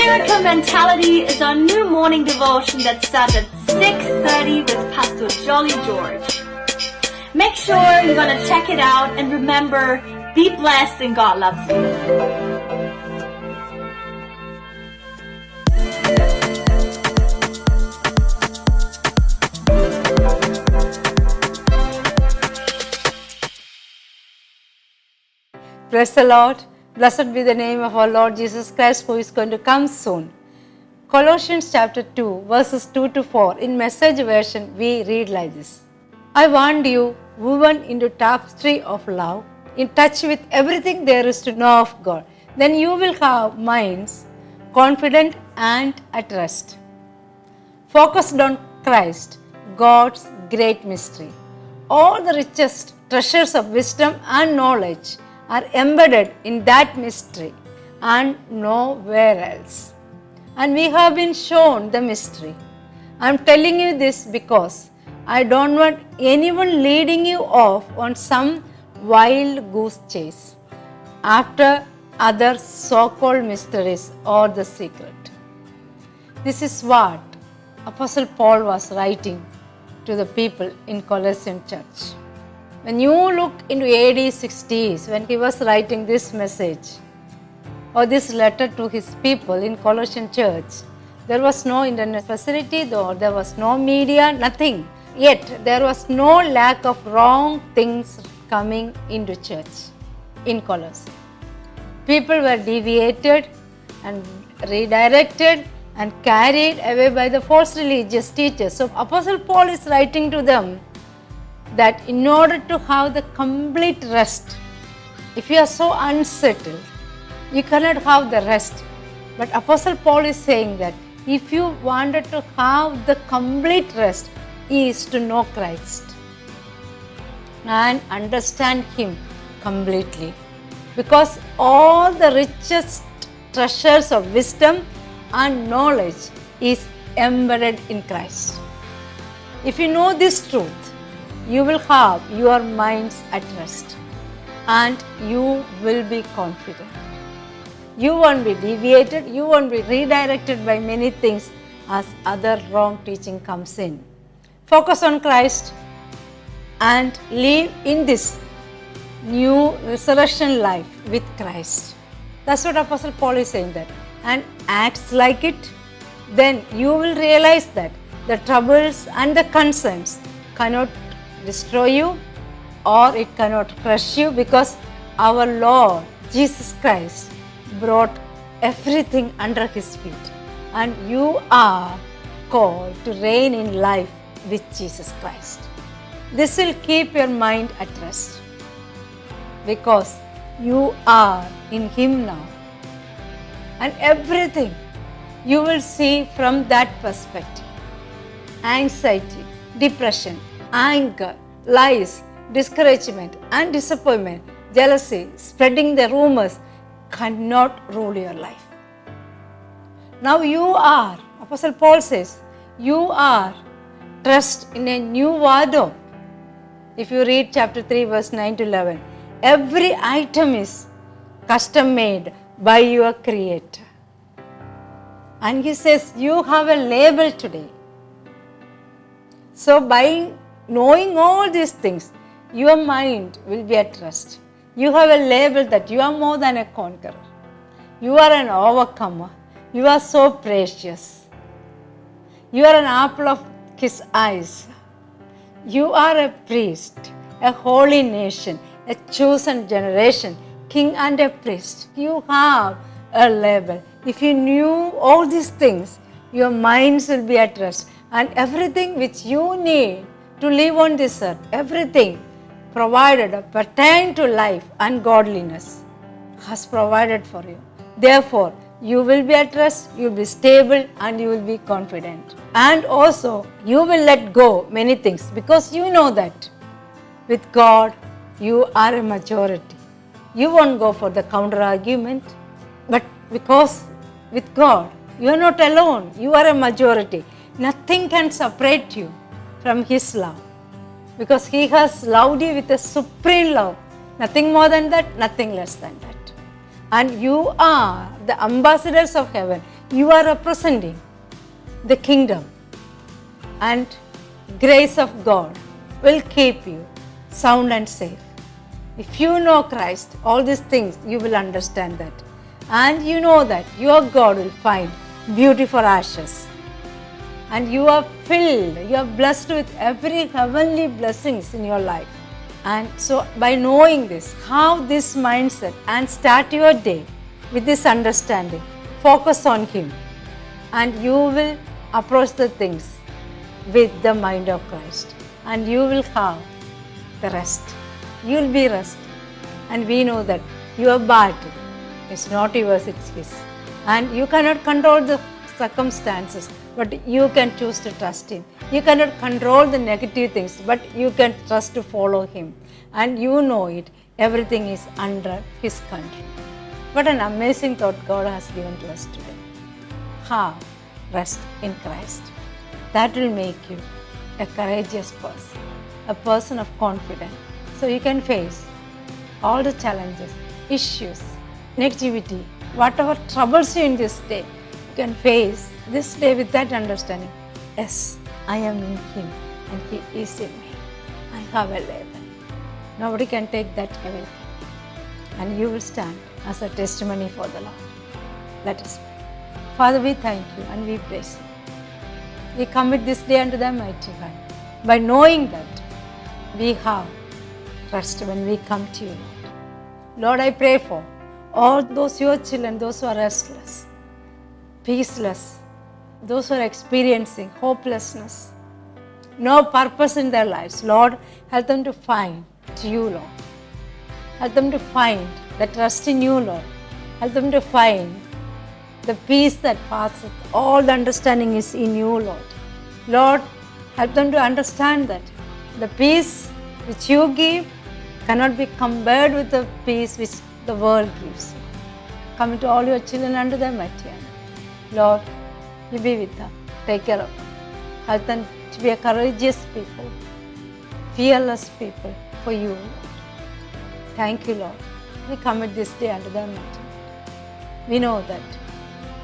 Miracle Mentality is our new morning devotion that starts at 6:30 with Pastor Jolly George. Make sure you're going to check it out, and remember, be blessed and God loves you. Praise the Lord. Blessed be the name of our Lord Jesus Christ, who is going to come soon. Colossians chapter 2 verses 2 to 4 in Message version we read like this. I want you, woven into tapestry of love, in touch with everything there is to know of God. Then you will have minds confident and at rest, focused on Christ, God's great mystery. All the richest treasures of wisdom and knowledge are embedded in that mystery and nowhere else. And we have been shown the mystery. I am telling you this because I don't want anyone leading you off on some wild goose chase after other so-called mysteries or the secret. This is what Apostle Paul was writing to the people in Colossian church. When you look into AD 60s, when he was writing this message or this letter to his people in Colossian church, there was no internet facility, there was no media, nothing. Yet there was no lack of wrong things coming into church in Colossae. People were deviated and redirected and carried away by the false religious teachers. So Apostle Paul is writing to them that in order to have the complete rest, if you are so unsettled, you cannot have the rest. But Apostle Paul is saying that if you wanted to have the complete rest, is to know Christ and understand Him completely. Because all the richest treasures of wisdom and knowledge is embedded in Christ. If you know this truth, you will have your minds at rest and you will be confident. You won't be deviated, you won't be redirected by many things as other wrong teaching comes in. Focus on Christ and live in this new resurrection life with Christ. That's what Apostle Paul is saying that. And acts like it, then you will realize that the troubles and the concerns cannot destroy you or it cannot crush you, because our Lord Jesus Christ brought everything under His feet and you are called to reign in life with Jesus Christ. This will keep your mind at rest because you are in Him now, and everything you will see from that perspective. Anxiety, depression, anger, lies, discouragement and disappointment, jealousy, spreading the rumors cannot rule your life. Now you are, Apostle Paul says, you are dressed in a new wardrobe. If you read chapter 3 verse 9 to 11, every item is custom made by your Creator. And he says you have a label today. So by knowing all these things, your mind will be at rest. You have a label that you are more than a conqueror. You are an overcomer. You are so precious. You are an apple of His eyes. You are a priest, a holy nation, a chosen generation, king and a priest. You have a label. If you knew all these things, your minds will be at rest. And everything which you need to live on this earth, everything provided pertaining to life and godliness has provided for you. Therefore, you will be at rest, you will be stable and you will be confident. And also, you will let go many things because you know that with God, you are a majority. You won't go for the counter argument, but because with God, you are not alone, you are a majority. Nothing can separate you from His love because He has loved you with a supreme love. Nothing more than that, nothing less than that. And you are the ambassadors of heaven. you are representing the kingdom, and grace of God will keep you sound and safe. If you know Christ, all these things you will understand that. And you know that your God will find beauty for ashes. And you are filled, you are blessed with every heavenly blessings in your life. And so by knowing this, have this mindset and start your day with this understanding. Focus on Him and you will approach the things with the mind of Christ. And you will have the rest. You will be rest. And we know that your battle is not yours, it's His. And you cannot control the circumstances, but you can choose to trust Him. You cannot control the negative things, but you can trust to follow Him. And you know it, everything is under His control. What an amazing thought God has given to us today. Have rest in Christ. That will make you a courageous person, a person of confidence. So you can face all the challenges, issues, negativity, whatever troubles you in this day, you can face this day with that understanding. Yes, I am in Him and He is in me. I have a label. Nobody can take that away. And you will stand as a testimony for the Lord. Let us pray. Father, we thank you and we praise you. We commit this day unto thy mighty hand. By knowing that we have rest when we come to you, Lord. Lord, I pray for all those your children, those who are restless, peaceless, those who are experiencing hopelessness, no purpose in their lives. Lord, help them to find to you, Lord. Help them to find the trust in you, Lord. Help them to find the peace that passeth all the understanding is in you, Lord. Lord, help them to understand that the peace which you give cannot be compared with the peace which the world gives. Commit to all your children under thy mighty hand. Lord, you be with them. Take care of them. Help them to be a courageous people, fearless people for you, Lord. Thank you, Lord. We commit this day under thy mighty hand. We know that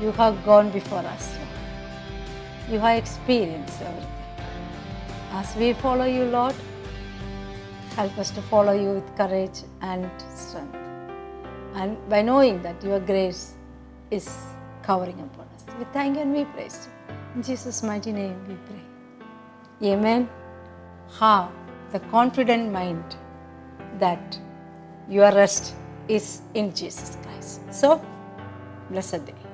you have gone before us, Lord. You have experienced everything. As we follow you, Lord, help us to follow you with courage and strength. And by knowing that your grace is covering upon us, we thank and we praise you. In Jesus' mighty name we pray. Amen. Have the confident mind that your rest is in Jesus Christ. So, blessed day.